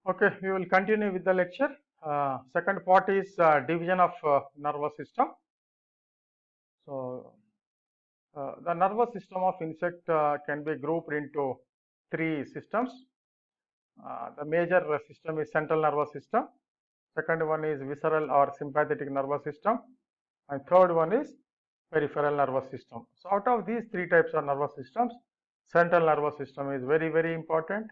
Okay, we will continue with the lecture. Second part is division of nervous system. So, the nervous system of insect can be grouped into three systems. The major system is central nervous system. Second one is visceral or sympathetic nervous system, and third one is peripheral nervous system. So, out of these three types of nervous systems, central nervous system is very important.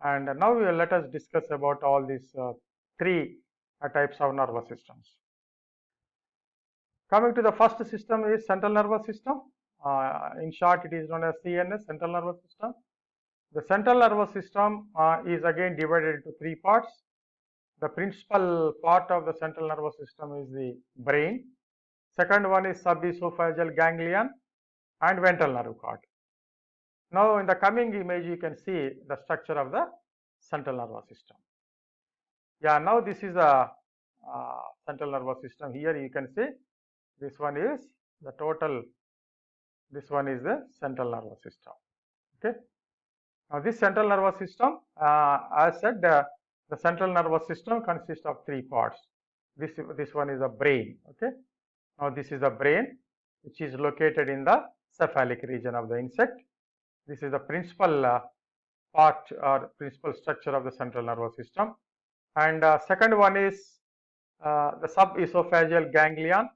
And now let us discuss about all these three types of nervous systems. Coming to the first system is central nervous system. In short, it is known as CNS, central nervous system. The central nervous system is again divided into three parts. The principal part of the central nervous system is the brain. Second one is subesophageal ganglion and ventral nerve cord. Now, in the coming image, you can see the structure of the central nervous system. Yeah, now this is the central nervous system. Here you can see this one is the total, this one is the central nervous system. Okay. Now, this central nervous system, as said, the central nervous system consists of three parts. This one is the brain. Okay. Now, this is the brain, which is located in the cephalic region of the insect. This is the principal part or principal structure of the central nervous system. And second one is the subesophageal ganglion,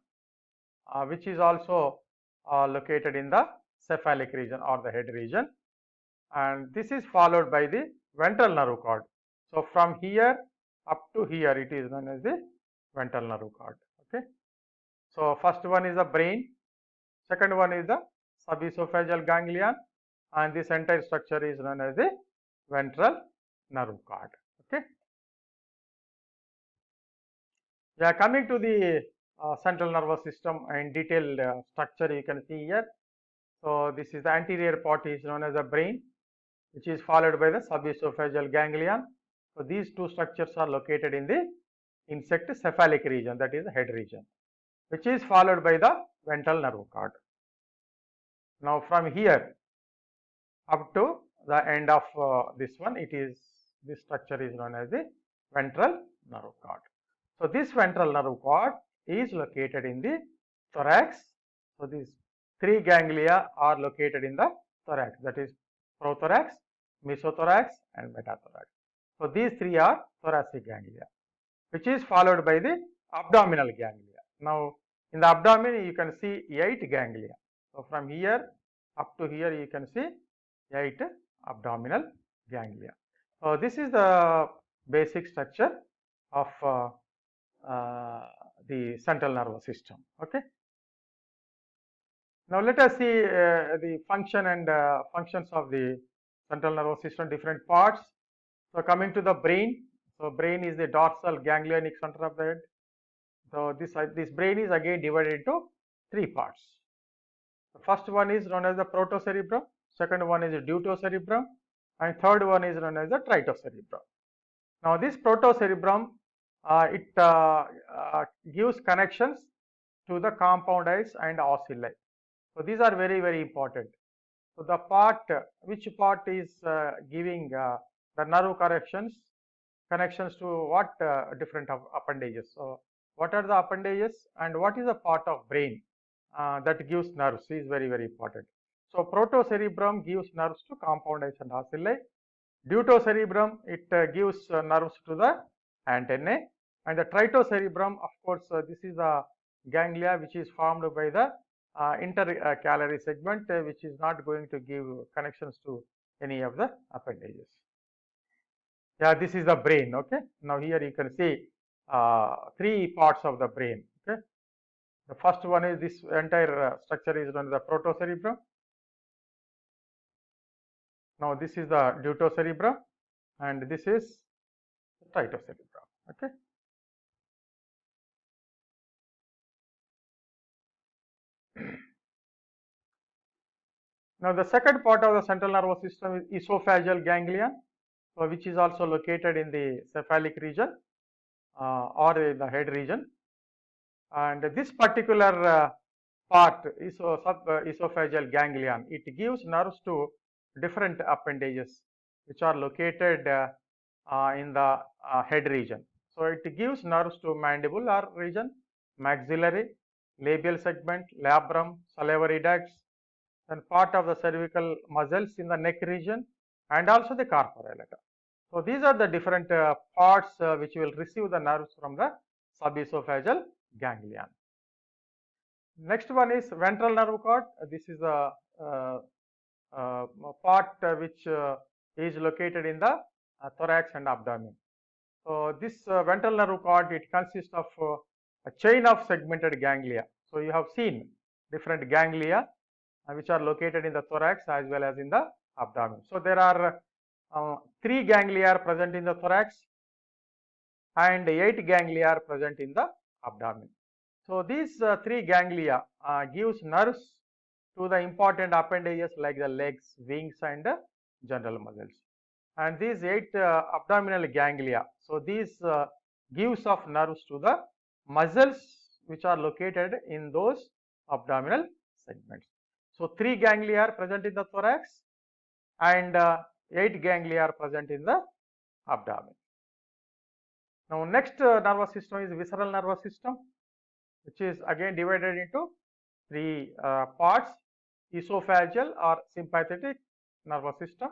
which is also located in the cephalic region or the head region, and this is followed by the ventral nerve cord. So, from here up to here it is known as the ventral nerve cord. Okay. So, first one is the brain, second one is the subesophageal ganglion, and this entire structure is known as the ventral nerve cord. Okay. Yeah, coming to the central nervous system in detailed structure, you can see here. So, this is the anterior part is known as the brain, which is followed by the subesophageal ganglion. So, these two structures are located in the insect cephalic region, that is the head region, which is followed by the ventral nerve cord. Now, from here up to the end of this one, this structure is known as the ventral nerve cord. So, this ventral nerve cord is located in the thorax. So, these three ganglia are located in the thorax, that is prothorax, mesothorax and metathorax. So, these three are thoracic ganglia, which is followed by the abdominal ganglia. Now, in the abdomen you can see 8 ganglia. So, from here up to here you can see 8 abdominal ganglia. So, this is the basic structure of the central nervous system. Okay. Now, let us see the function and functions of the central nervous system, different parts. So, coming to the brain. So, brain is the dorsal ganglionic center of the head. So, this brain is again divided into three parts. The first one is known as the protocerebrum, second one is the deutocerebrum, and third one is known as the tritocerebrum. Now, this protocerebrum it gives connections to the compound eyes and ocelli. So, these are very important. So, the part, which part is giving the nerve connections to what different appendages. So, what are the appendages and what is the part of brain that gives nerves is very important. So, protocerebrum gives nerves to compound eyes and ocelli. Deutocerebrum, it gives nerves to the antennae, and the tritocerebrum, of course, this is the ganglia which is formed by the intercalary segment, which is not going to give connections to any of the appendages. Yeah, this is the brain. Okay. Now, here you can see three parts of the brain. Okay. The first one is this entire structure is known as the protocerebrum. Now, this is the deutocerebrum and this is the tritocerebrum. Okay. Now, the second part of the central nervous system is esophageal ganglion, which is also located in the cephalic region or in the head region, and this particular part is esophageal ganglion. It gives nerves to different appendages which are located in the head region. So it gives nerves to mandibular region, maxillary, labial segment, labrum, salivary ducts, and part of the cervical muscles in the neck region, and also the carpa relata. So these are the different parts which will receive the nerves from the subesophageal ganglion. Next one is ventral nerve cord. This is a part which is located in the thorax and abdomen. So this ventral nerve cord, it consists of a chain of segmented ganglia. So you have seen different ganglia which are located in the thorax as well as in the abdomen. So there are 3 ganglia are present in the thorax and 8 ganglia are present in the abdomen. So these 3 ganglia gives nerves to the important appendages like the legs, wings, and general muscles. And these 8 abdominal ganglia, so these gives of nerves to the muscles which are located in those abdominal segments. So 3 ganglia are present in the thorax and 8 ganglia are present in the abdomen. Now next nervous system is visceral nervous system, which is again divided into 3 parts: esophageal or sympathetic nervous system.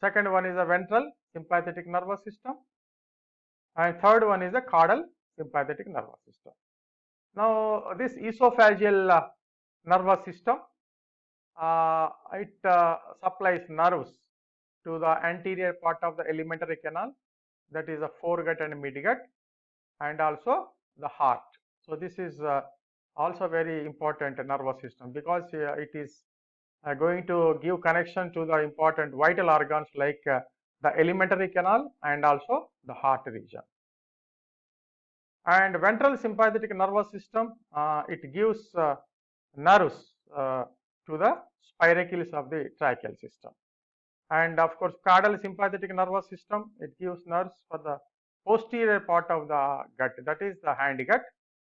Second one is the ventral sympathetic nervous system, and third one is the caudal sympathetic nervous system. Now this esophageal nervous system, it supplies nerves to the anterior part of the alimentary canal, that is the foregut and midgut, and also the heart. So this is also very important nervous system, because it is going to give connection to the important vital organs like the alimentary canal and also the heart region. And ventral sympathetic nervous system, it gives nerves to the spiracles of the tracheal system. And of course, caudal sympathetic nervous system, it gives nerves for the posterior part of the gut, that is the hind gut.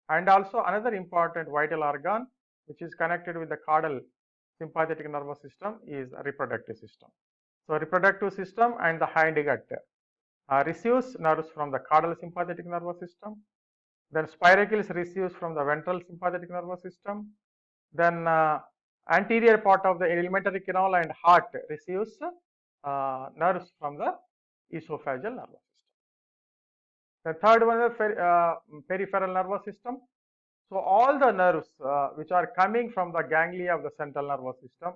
And also another important vital organ which is connected with the caudal sympathetic nervous system is reproductive system. So reproductive system and the hind gut receives nerves from the caudal sympathetic nervous system. Then spiracles receives from the ventral sympathetic nervous system. Then anterior part of the alimentary canal and heart receives nerves from the esophageal nervous system. The third one is peripheral nervous system. So all the nerves which are coming from the ganglia of the central nervous system,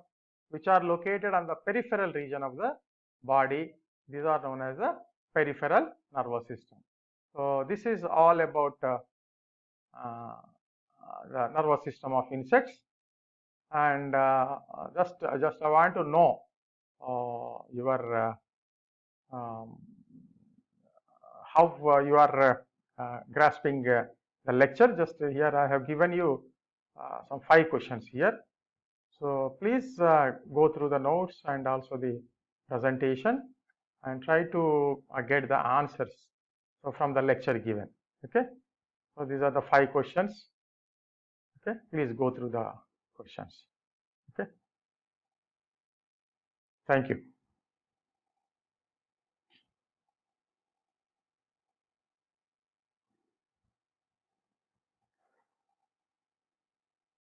which are located on the peripheral region of the body, these are known as the peripheral nervous system. So this is all about the nervous system of insects. And just I want to know your how you are grasping the lecture. Just here I have given you some 5 questions here. So please go through the notes and also the presentation and try to get the answers from the lecture given. Okay. So these are the 5 questions. Okay. Please go through the questions. Okay. Thank you.